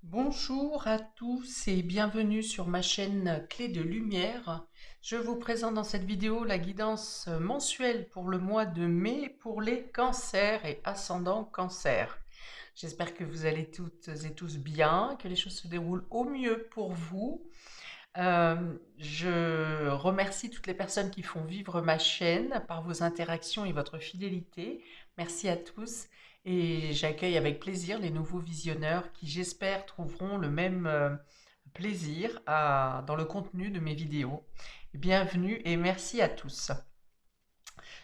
Bonjour à tous et bienvenue sur ma chaîne Clé de Lumière. Je vous présente dans cette vidéo la guidance mensuelle pour le mois de mai pour les cancers et ascendants cancer. J'espère que vous allez toutes et tous bien, que les choses se déroulent au mieux pour vous. Je remercie toutes les personnes qui font vivre ma chaîne par vos interactions et votre fidélité. Merci à tous et j'accueille avec plaisir les nouveaux visionneurs qui, j'espère, trouveront le même plaisir dans le contenu de mes vidéos. Bienvenue et merci à tous.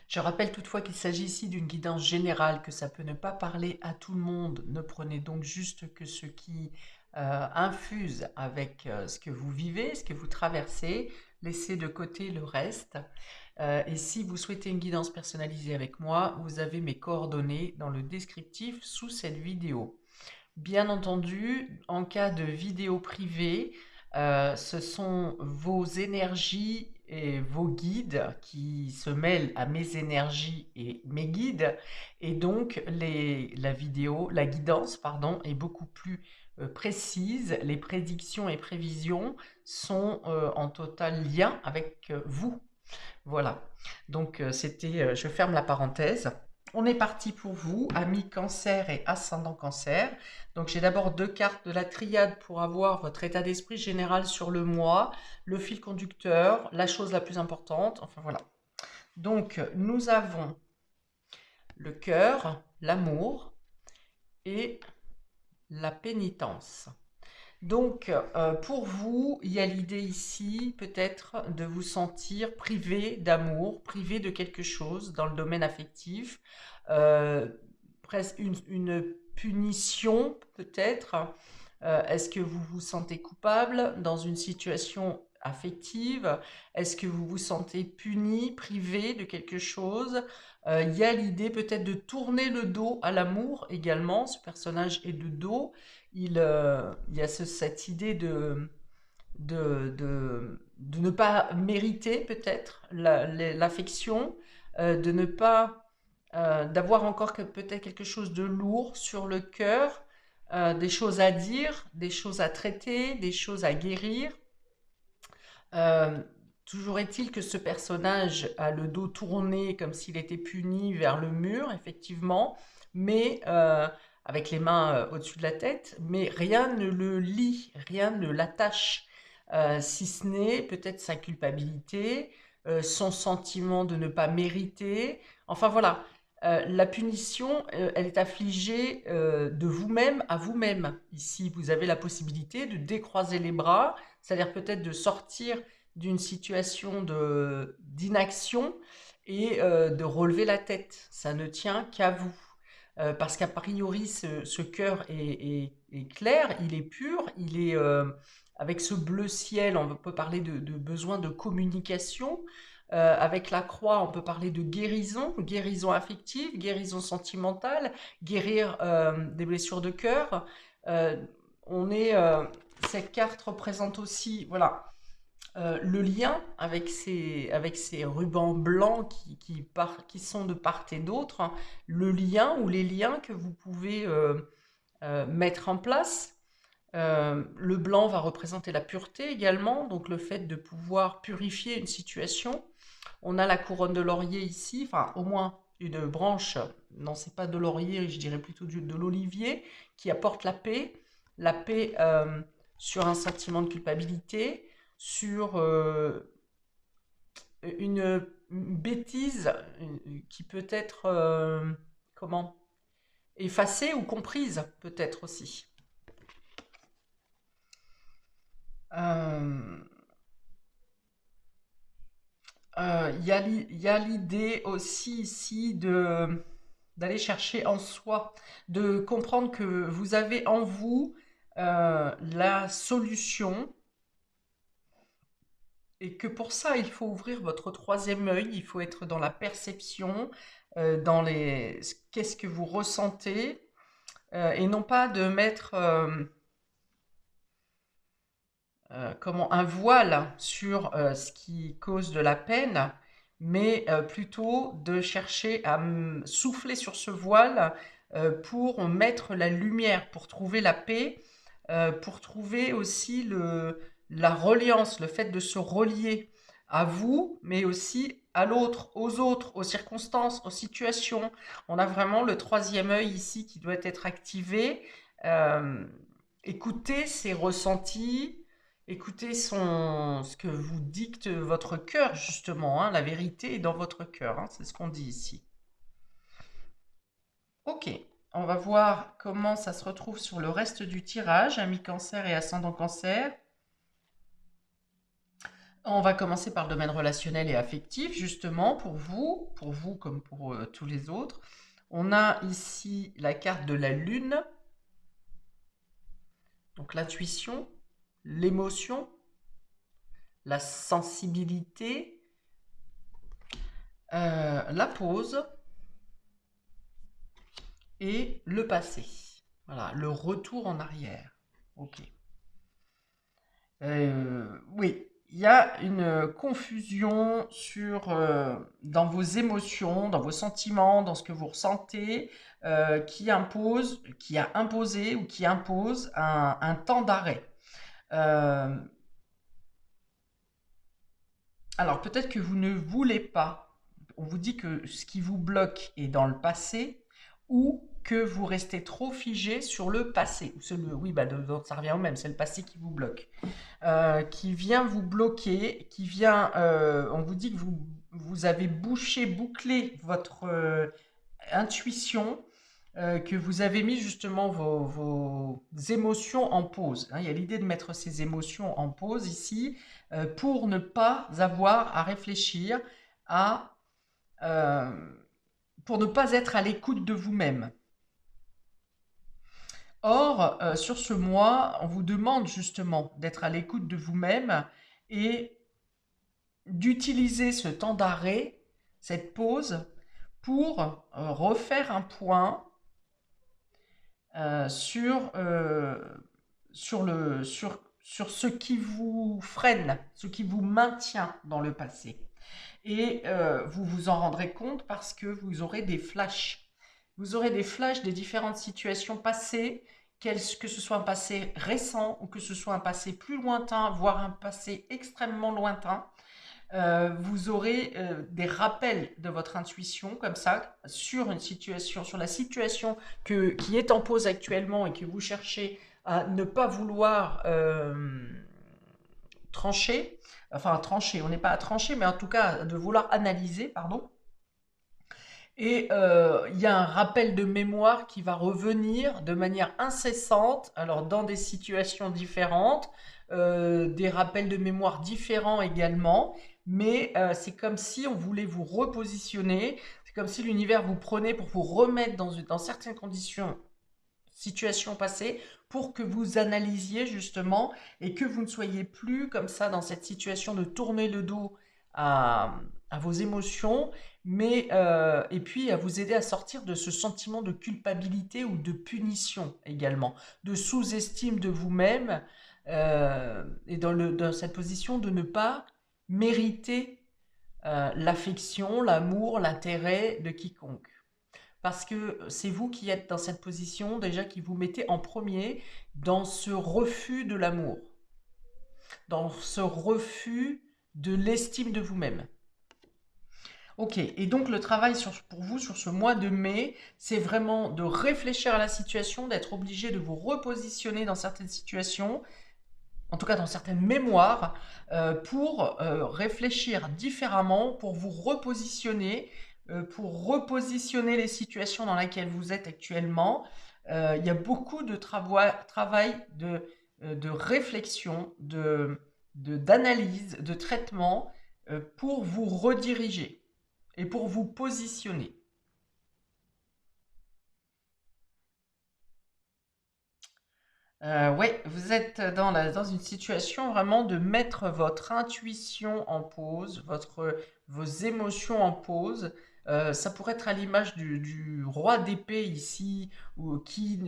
Je rappelle toutefois qu'il s'agit ici d'une guidance générale, que ça peut ne pas parler à tout le monde. Ne prenez donc juste que ce qui infuse avec ce que vous vivez, ce que vous traversez. Laissez de côté le reste. Et si vous souhaitez une guidance personnalisée avec moi, vous avez mes coordonnées dans le descriptif sous cette vidéo. Bien entendu, en cas de vidéo privée, ce sont vos énergies et vos guides qui se mêlent à mes énergies et mes guides. Et donc, la guidance, pardon, est beaucoup plus précise. Les prédictions et prévisions sont en total lien avec vous. Voilà. Donc, je ferme la parenthèse. On est parti pour vous, amis cancer et ascendant cancer. Donc, j'ai d'abord deux cartes de la triade pour avoir votre état d'esprit général sur le mois, le fil conducteur, la chose la plus importante. Enfin, voilà. Donc, nous avons le cœur, l'amour et la pénitence. Donc, pour vous, il y a l'idée ici peut-être de vous sentir privé d'amour, privé de quelque chose dans le domaine affectif, euh, presque une punition peut-être. Est-ce que vous vous sentez coupable dans une situation affective? Est-ce que vous vous sentez puni, privé de quelque chose? Il y a l'idée peut-être de tourner le dos à l'amour également. Ce personnage est de dos. Il y a cette idée de ne pas mériter peut-être l'affection, de ne pas d'avoir encore peut-être quelque chose de lourd sur le cœur, des choses à dire, des choses à traiter, des choses à guérir. Euh, Toujours est-il que ce personnage a le dos tourné comme s'il était puni vers le mur, effectivement, mais avec les mains au-dessus de la tête, mais rien ne le lie, rien ne l'attache, si ce n'est peut-être sa culpabilité, son sentiment de ne pas mériter. Enfin voilà, la punition, elle est affligée de vous-même à vous-même. Ici, vous avez la possibilité de décroiser les bras, c'est-à-dire peut-être de sortir d'une situation d'inaction et de relever la tête. Ça ne tient qu'à vous. Parce qu'a priori, ce cœur est clair, il est pur, il est avec ce bleu ciel, on peut parler de besoin de communication. Avec la croix, on peut parler de guérison, guérison affective, guérison sentimentale, guérir des blessures de cœur. Euh, on est, cette carte représente aussi, voilà, le lien avec ces rubans blancs qui sont de part et d'autre, hein, le lien ou les liens que vous pouvez mettre en place. Le blanc va représenter la pureté également, donc le fait de pouvoir purifier une situation. On a la couronne de laurier ici, enfin au moins une branche, non c'est pas de laurier, je dirais plutôt de l'olivier, qui apporte la paix sur un sentiment de culpabilité, sur une bêtise qui peut être comment effacée ou comprise peut-être aussi. Euh, il y a l'idée aussi ici d'aller chercher en soi, de comprendre que vous avez en vous la solution et que pour ça, il faut ouvrir votre troisième œil, il faut être dans la perception, dans qu'est-ce que vous ressentez, et non pas de mettre comment, un voile sur ce qui cause de la peine, mais plutôt de chercher à souffler sur ce voile pour mettre la lumière, pour trouver la paix pour trouver aussi la reliance, le fait de se relier à vous, mais aussi à l'autre, aux autres, aux circonstances, aux situations. On a vraiment le troisième œil ici qui doit être activé. Euh, Écoutez ses ressentis, écoutez ce que vous dicte votre cœur, justement, hein. La vérité est dans votre cœur, hein, c'est ce qu'on dit ici. Ok, on va voir comment ça se retrouve sur le reste du tirage, ami cancer et ascendant cancer. On va commencer par le domaine relationnel et affectif, justement, pour vous comme pour tous les autres. On a ici la carte de la lune, donc l'intuition, l'émotion, la sensibilité, la pause et le passé. Voilà, le retour en arrière. Ok. Oui, il y a une confusion dans vos émotions, dans vos sentiments, dans ce que vous ressentez, qui a imposé ou qui impose un temps d'arrêt. Euh, alors peut-être que vous ne voulez pas. On vous dit que ce qui vous bloque est dans le passé ou que vous restez trop figé sur le passé. Oui, bah, ça revient au même, c'est le passé qui vous bloque. Qui vient vous bloquer, on vous dit que vous avez bouclé votre intuition, que vous avez mis justement vos émotions en pause, hein. Il y a l'idée de mettre ces émotions en pause ici pour ne pas avoir à réfléchir à, euh, pour ne pas être à l'écoute de vous-même. Or, sur ce mois, on vous demande justement d'être à l'écoute de vous-même et d'utiliser ce temps d'arrêt, cette pause, pour refaire un point sur, sur ce qui vous freine, ce qui vous maintient dans le passé. Et vous vous en rendrez compte parce que vous aurez des flashs. Vous aurez des flashs des différentes situations passées, que ce soit un passé récent ou que ce soit un passé plus lointain, voire un passé extrêmement lointain. Vous aurez des rappels de votre intuition comme ça sur une situation, sur la situation qui est en pause actuellement et que vous cherchez à ne pas vouloir trancher. Enfin, trancher, on n'est pas à trancher, mais en tout cas de vouloir analyser, pardon. Et il y a un rappel de mémoire qui va revenir de manière incessante, alors dans des situations différentes, des rappels de mémoire différents également, mais c'est comme si on voulait vous repositionner, c'est comme si l'univers vous prenait pour vous remettre dans certaines conditions, situations passées, pour que vous analysiez justement et que vous ne soyez plus comme ça dans cette situation de tourner le dos à vos émotions, mais et puis à vous aider à sortir de ce sentiment de culpabilité ou de punition également, de sous-estime de vous-même, et dans cette position de ne pas mériter l'affection, l'amour, l'intérêt de quiconque. Parce que c'est vous qui êtes dans cette position déjà qui vous mettez en premier dans ce refus de l'amour, dans ce refus de l'estime de vous-même. Ok, et donc le travail pour vous sur ce mois de mai, c'est vraiment de réfléchir à la situation, d'être obligé de vous repositionner dans certaines situations, en tout cas dans certaines mémoires, pour réfléchir différemment, pour vous repositionner, pour repositionner les situations dans lesquelles vous êtes actuellement. Il y a beaucoup de travail de réflexion, d'analyse, de traitement pour vous rediriger et pour vous positionner. Ouais, vous êtes dans une situation vraiment de mettre votre intuition en pause, vos émotions en pause. Ça pourrait être à l'image du roi d'épée ici, qui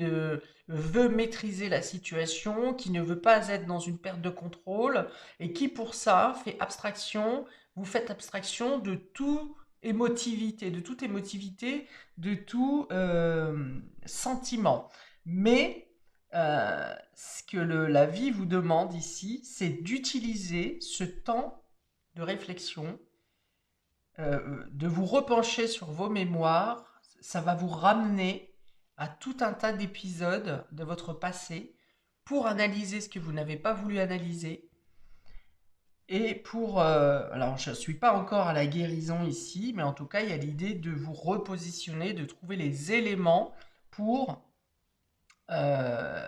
veut maîtriser la situation, qui ne veut pas être dans une perte de contrôle, et qui pour ça fait abstraction, vous faites abstraction de toute émotivité, de tout sentiment. Mais Ce que la vie vous demande ici, c'est d'utiliser ce temps de réflexion, de vous repencher sur vos mémoires. Ça va vous ramener à tout un tas d'épisodes de votre passé pour analyser ce que vous n'avez pas voulu analyser. Et pour... alors, je ne suis pas encore à la guérison ici, mais en tout cas, il y a l'idée de vous repositionner, de trouver les éléments pour euh,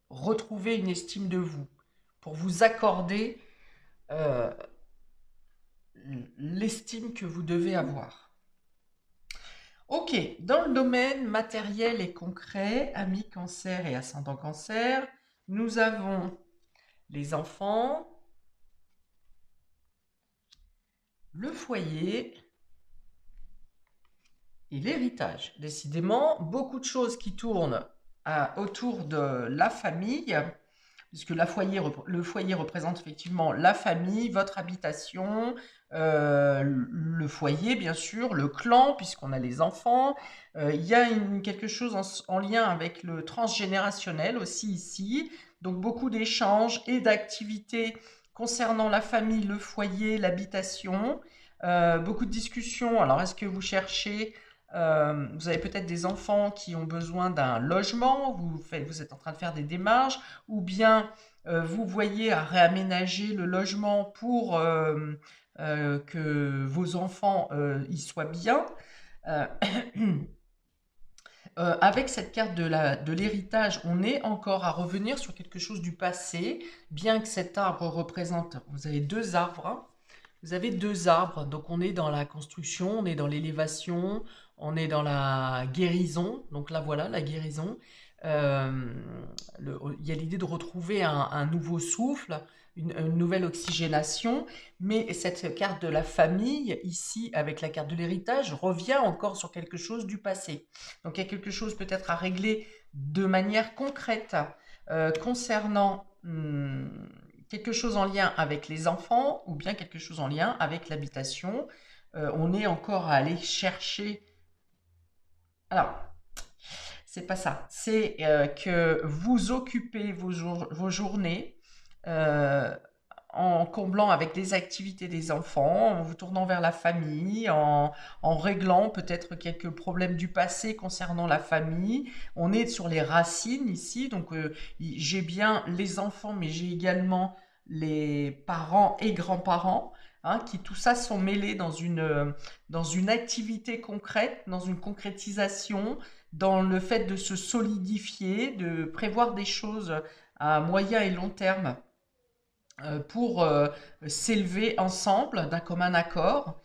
retrouver une estime de vous, pour vous accorder euh, l'estime que vous devez avoir. Ok, dans le domaine matériel et concret, amis cancer et ascendant cancer, nous avons les enfants, le foyer et l'héritage. Décidément, beaucoup de choses qui tournent autour de la famille, puisque le foyer représente effectivement la famille, votre habitation, le foyer bien sûr, le clan, puisqu'on a les enfants. Il y a quelque chose en lien avec le transgénérationnel aussi ici, donc beaucoup d'échanges et d'activités concernant la famille, le foyer, l'habitation. Beaucoup de discussions. Alors, est-ce que vous cherchez vous avez peut-être des enfants qui ont besoin d'un logement, vous êtes en train de faire des démarches, ou bien vous voyez à réaménager le logement pour que vos enfants y soient bien. Euh, avec cette carte de l'héritage, on est encore à revenir sur quelque chose du passé, bien que cet arbre représente, vous avez deux arbres, hein. Vous avez deux arbres, donc on est dans la construction, on est dans l'élévation, on est dans la guérison. Donc là voilà, la guérison. Euh, il y a l'idée de retrouver un nouveau souffle, une nouvelle oxygénation, mais cette carte de la famille, ici, avec la carte de l'héritage, revient encore sur quelque chose du passé. Donc il y a quelque chose peut-être à régler de manière concrète concernant quelque chose en lien avec les enfants ou bien quelque chose en lien avec l'habitation. On est encore à aller chercher. Alors, c'est pas ça. C'est que vous occupez vos journées euh, en comblant avec des activités des enfants, en vous tournant vers la famille, en réglant peut-être quelques problèmes du passé concernant la famille. On est sur les racines ici, donc j'ai bien les enfants, mais j'ai également les parents et grands-parents, hein, qui tout ça sont mêlés dans une activité concrète, dans une concrétisation, dans le fait de se solidifier, de prévoir des choses à moyen et long terme pour s'élever ensemble d'un commun accord.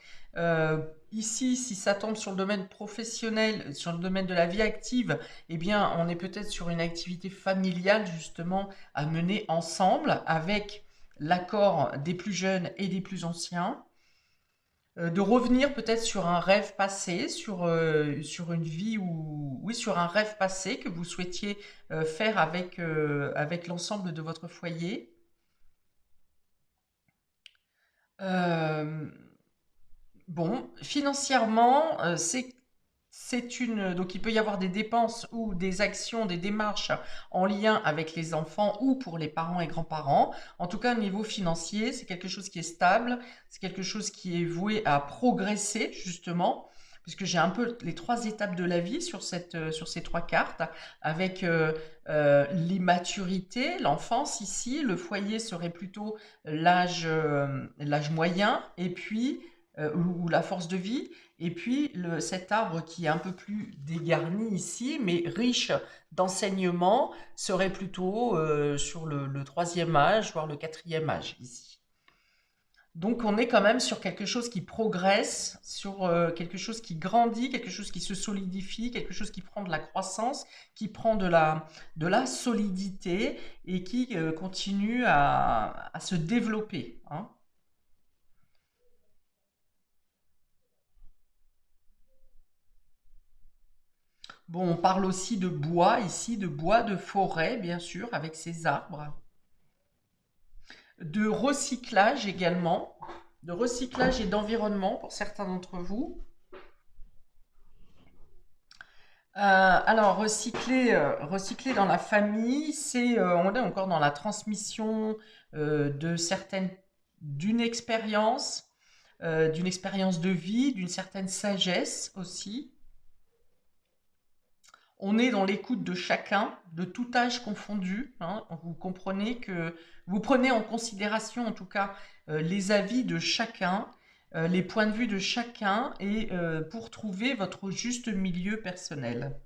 Ici, si ça tombe sur le domaine professionnel, sur le domaine de la vie active, eh bien, on est peut-être sur une activité familiale justement à mener ensemble avec l'accord des plus jeunes et des plus anciens. De revenir peut-être sur un rêve passé, sur une vie ou oui, sur un rêve passé que vous souhaitiez faire avec l'ensemble de votre foyer. Euh, bon, financièrement, donc il peut y avoir des dépenses ou des actions, des démarches en lien avec les enfants ou pour les parents et grands-parents. En tout cas, au niveau financier, c'est quelque chose qui est stable, c'est quelque chose qui est voué à progresser, justement, puisque j'ai un peu les trois étapes de la vie sur ces trois cartes, avec l'immaturité, l'enfance ici, le foyer serait plutôt l'âge moyen, et puis, ou la force de vie, et puis cet arbre qui est un peu plus dégarni ici, mais riche d'enseignements, serait plutôt sur le troisième âge, voire le quatrième âge ici. Donc on est quand même sur quelque chose qui progresse, sur quelque chose qui grandit, quelque chose qui se solidifie, quelque chose qui prend de la croissance, qui prend de la solidité et qui continue à se développer, hein. Bon, on parle aussi de bois ici, de bois de forêt, bien sûr, avec ses arbres. De recyclage également, de recyclage et d'environnement pour certains d'entre vous. Alors, recycler dans la famille, on est encore dans la transmission de certaines, d'une expérience, d'une expérience de vie, d'une certaine sagesse aussi. On est dans l'écoute de chacun, de tout âge confondu, hein. Vous comprenez que vous prenez en considération, en tout cas, les avis de chacun, les points de vue de chacun, et pour trouver votre juste milieu personnel.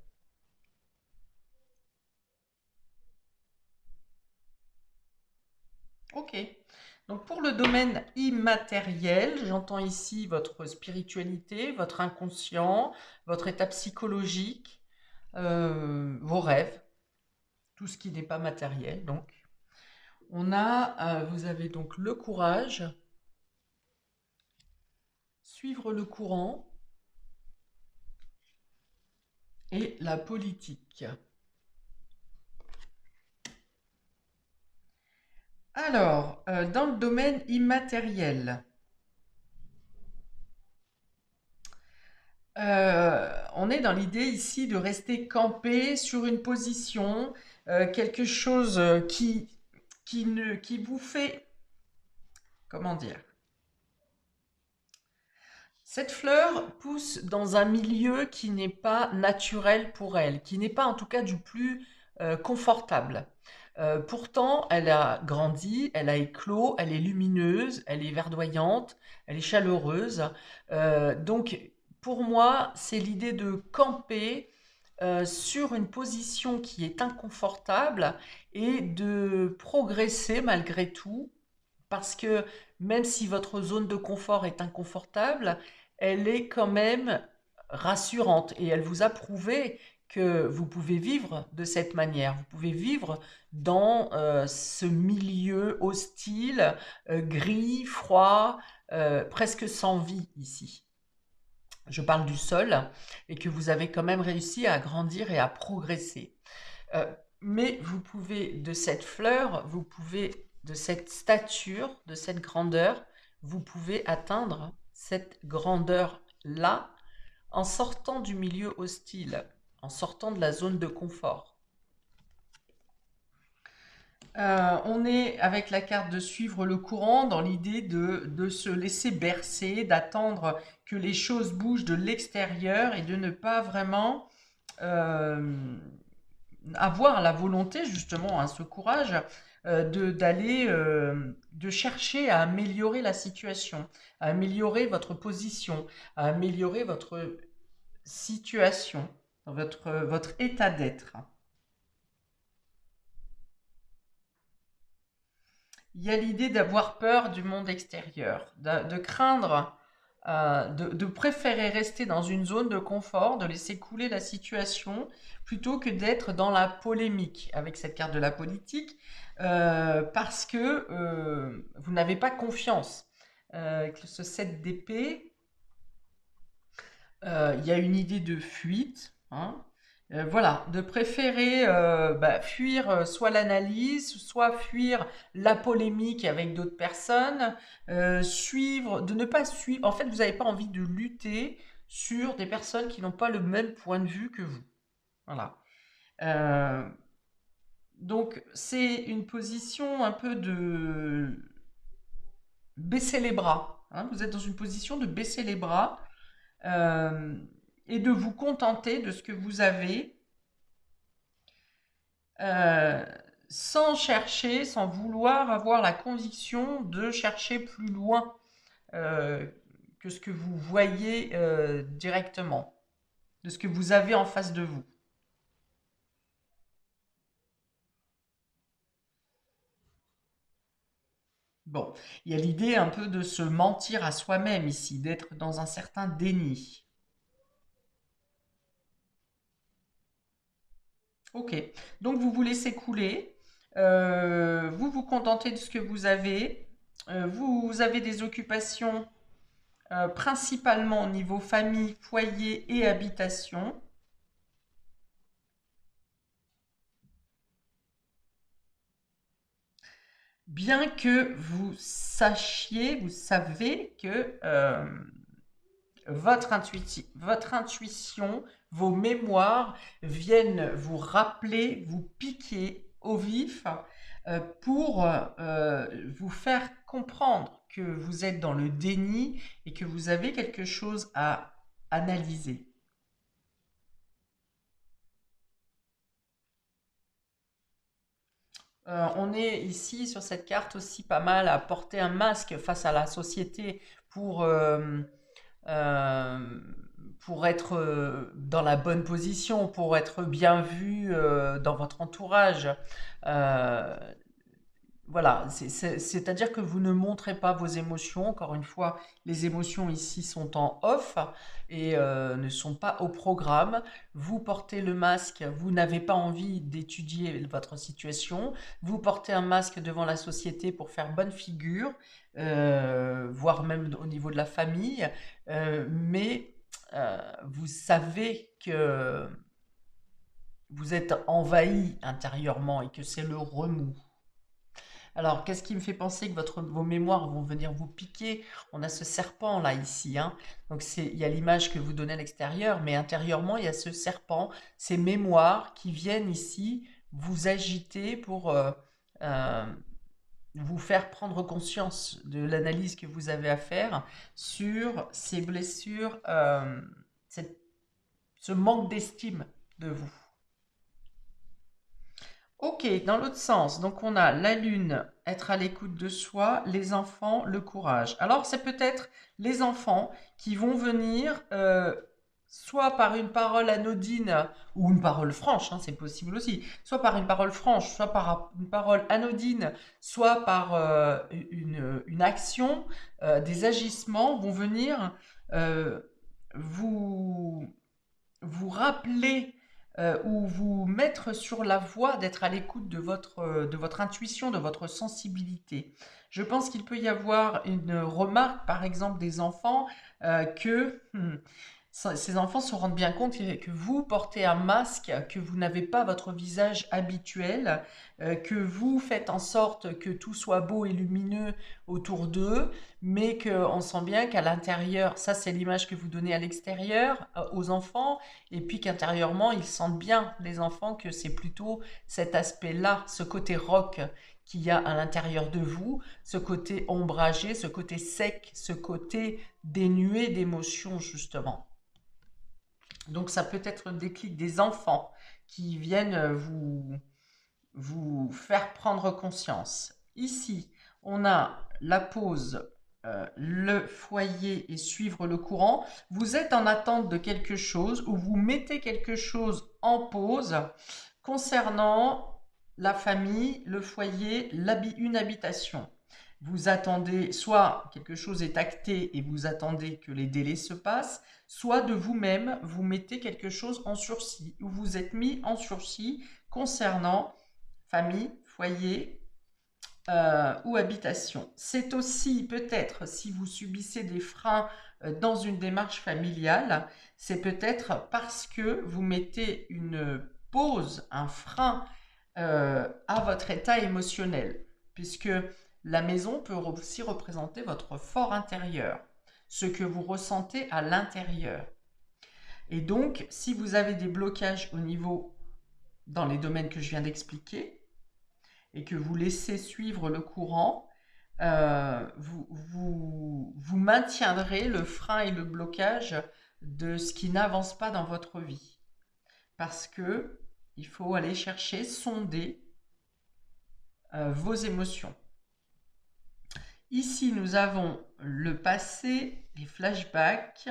Ok. Donc pour le domaine immatériel, j'entends ici votre spiritualité, votre inconscient, votre état psychologique, vos rêves, tout ce qui n'est pas matériel. Donc vous avez donc le courage, suivre le courant et la politique. Alors, dans le domaine immatériel, on est dans l'idée ici de rester campé sur une position, quelque chose qui vous fait, comment dire, cette fleur pousse dans un milieu qui n'est pas naturel pour elle, qui n'est pas en tout cas du plus confortable. Pourtant, elle a grandi, elle a éclos, elle est lumineuse, elle est verdoyante, elle est chaleureuse. Donc, pour moi, c'est l'idée de camper sur une position qui est inconfortable et de progresser malgré tout, parce que même si votre zone de confort est inconfortable, elle est quand même rassurante et elle vous a prouvé que vous pouvez vivre de cette manière. Vous pouvez vivre dans ce milieu hostile, gris, froid, presque sans vie ici. Je parle du sol et que vous avez quand même réussi à grandir et à progresser. Euh, mais vous pouvez, de cette fleur, vous pouvez, de cette stature, de cette grandeur, vous pouvez atteindre cette grandeur-là en sortant du milieu hostile, en sortant de la zone de confort. On est avec la carte de suivre le courant dans l'idée de se laisser bercer, d'attendre que les choses bougent de l'extérieur et de ne pas vraiment euh, avoir la volonté justement, hein, ce courage de chercher à améliorer la situation, à améliorer votre position, à améliorer votre situation, votre état d'être. Il y a l'idée d'avoir peur du monde extérieur, de craindre, de préférer rester dans une zone de confort, de laisser couler la situation, plutôt que d'être dans la polémique avec cette carte de la politique, parce que vous n'avez pas confiance. Avec ce 7 d'épée, il y a une idée de fuite, hein. Voilà, de préférer fuir soit l'analyse, soit fuir la polémique avec d'autres personnes, de ne pas suivre. En fait, vous n'avez pas envie de lutter sur des personnes qui n'ont pas le même point de vue que vous. Voilà. Euh, donc, c'est une position un peu de baisser les bras, hein. Vous êtes dans une position de baisser les bras euh, et de vous contenter de ce que vous avez, euh, sans chercher, sans vouloir avoir la conviction de chercher plus loin euh, que ce que vous voyez directement, de ce que vous avez en face de vous. Bon, il y a l'idée un peu de se mentir à soi-même ici, d'être dans un certain déni. Ok, donc vous vous laissez couler, vous vous contentez de ce que vous avez, vous avez des occupations principalement au niveau famille, foyer et habitation, bien que vous savez que votre intuition, vos mémoires viennent vous rappeler, vous piquer au vif pour vous faire comprendre que vous êtes dans le déni et que vous avez quelque chose à analyser. On est ici sur cette carte aussi pas mal à porter un masque face à la société pour, euh, euh, pour être dans la bonne position, pour être bien vu dans votre entourage. Euh, voilà, c'est-à-dire que vous ne montrez pas vos émotions. Encore une fois, les émotions ici sont en off et ne sont pas au programme. Vous portez le masque, vous n'avez pas envie d'étudier votre situation. Vous portez un masque devant la société pour faire bonne figure, voire même au niveau de la famille. Mais vous savez que vous êtes envahi intérieurement et que c'est le remous. Alors, qu'est-ce qui me fait penser que vos mémoires vont venir vous piquer? On a ce serpent là, ici, hein. Donc, il y a l'image que vous donnez à l'extérieur, mais intérieurement, il y a ce serpent, ces mémoires qui viennent ici vous agiter pour euh, vous faire prendre conscience de l'analyse que vous avez à faire sur ces blessures, cette- ce manque d'estime de vous. Ok, dans l'autre sens, donc on a la lune, être à l'écoute de soi, les enfants, le courage. Alors c'est peut-être les enfants qui vont venir soit par une parole anodine ou une parole franche, hein, c'est possible aussi, soit par une parole franche, soit par une parole anodine, soit par une action, des agissements vont venir euh, vous vous rappeler ou vous mettre sur la voie d'être à l'écoute de votre intuition, de votre sensibilité. Je pense qu'il peut y avoir une remarque, par exemple, des enfants que ces enfants se rendent bien compte que vous portez un masque, que vous n'avez pas votre visage habituel, que vous faites en sorte que tout soit beau et lumineux autour d'eux, mais qu'on sent bien qu'à l'intérieur, ça c'est l'image que vous donnez à l'extérieur aux enfants, et puis qu'intérieurement, ils sentent bien, les enfants, que c'est plutôt cet aspect-là, ce côté rock qu'il y a à l'intérieur de vous, ce côté ombragé, ce côté sec, ce côté dénué d'émotions, justement. Donc ça peut être le déclic des enfants qui viennent vous faire prendre conscience. Ici, on a la pause, le foyer et suivre le courant. Vous êtes en attente de quelque chose ou vous mettez quelque chose en pause concernant la famille, le foyer, une habitation. Vous attendez, soit quelque chose est acté et vous attendez que les délais se passent, soit de vous-même, vous mettez quelque chose en sursis, ou vous êtes mis en sursis concernant famille, foyer ou habitation. C'est aussi peut-être si vous subissez des freins dans une démarche familiale, c'est peut-être parce que vous mettez une pause, un frein à votre état émotionnel, puisque la maison peut aussi représenter votre fort intérieur, ce que vous ressentez à l'intérieur. Et donc, si vous avez des blocages au niveau dans les domaines que je viens d'expliquer, et que vous laissez suivre le courant, vous maintiendrez le frein et le blocage de ce qui n'avance pas dans votre vie. Parce que il faut aller chercher, sonder vos émotions. Ici, nous avons le passé, les flashbacks,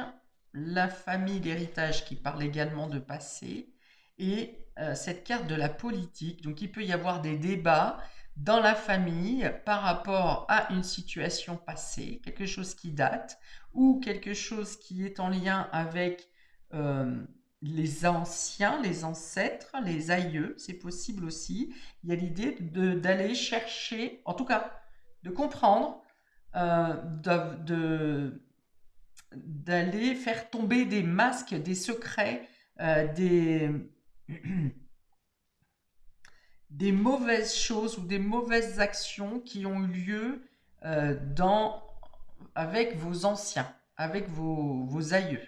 la famille, l'héritage qui parle également de passé, et cette carte de la politique. Donc il peut y avoir des débats dans la famille par rapport à une situation passée, quelque chose qui date, ou quelque chose qui est en lien avec les anciens, les ancêtres, les aïeux, c'est possible aussi. Il y a l'idée d'aller chercher, en tout cas, de comprendre, d'aller faire tomber des masques, des secrets, des, des mauvaises choses ou des mauvaises actions qui ont eu lieu avec vos anciens. avec vos aïeux.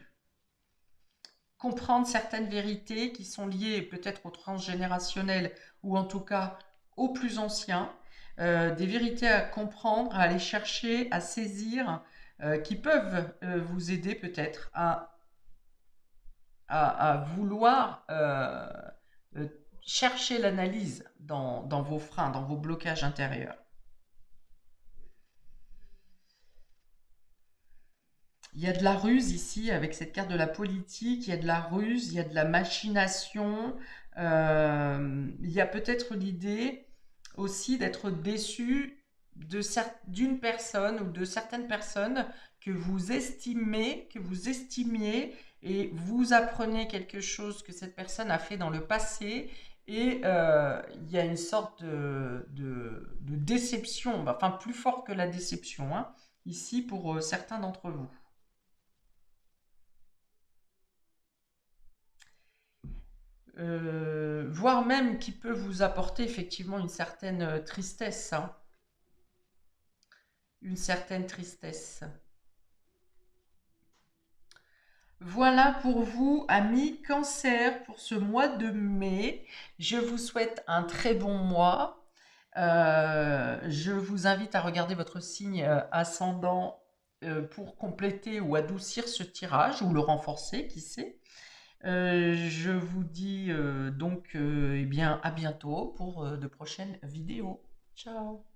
Comprendre certaines vérités qui sont liées peut-être au transgénérationnel ou en tout cas aux plus anciens, des vérités à comprendre, à aller chercher, à saisir, qui peuvent vous aider peut-être à vouloir euh, chercher l'analyse dans vos freins, dans vos blocages intérieurs. Il y a de la ruse ici avec cette carte de la politique, il y a de la ruse, il y a de la machination, il y a peut-être l'idée aussi d'être déçu d'une personne ou de certaines personnes que vous estimiez et vous apprenez quelque chose que cette personne a fait dans le passé et il y a une sorte de déception, enfin plus fort que la déception, hein, ici pour certains d'entre vous. Voire même qui peut vous apporter effectivement une certaine tristesse, hein, une certaine tristesse. Voilà pour vous, amis Cancer, pour ce mois de mai. Je vous souhaite un très bon mois. Je vous invite à regarder votre signe ascendant pour compléter ou adoucir ce tirage ou le renforcer, qui sait. Je vous dis donc eh bien à bientôt pour de prochaines vidéos. Ciao.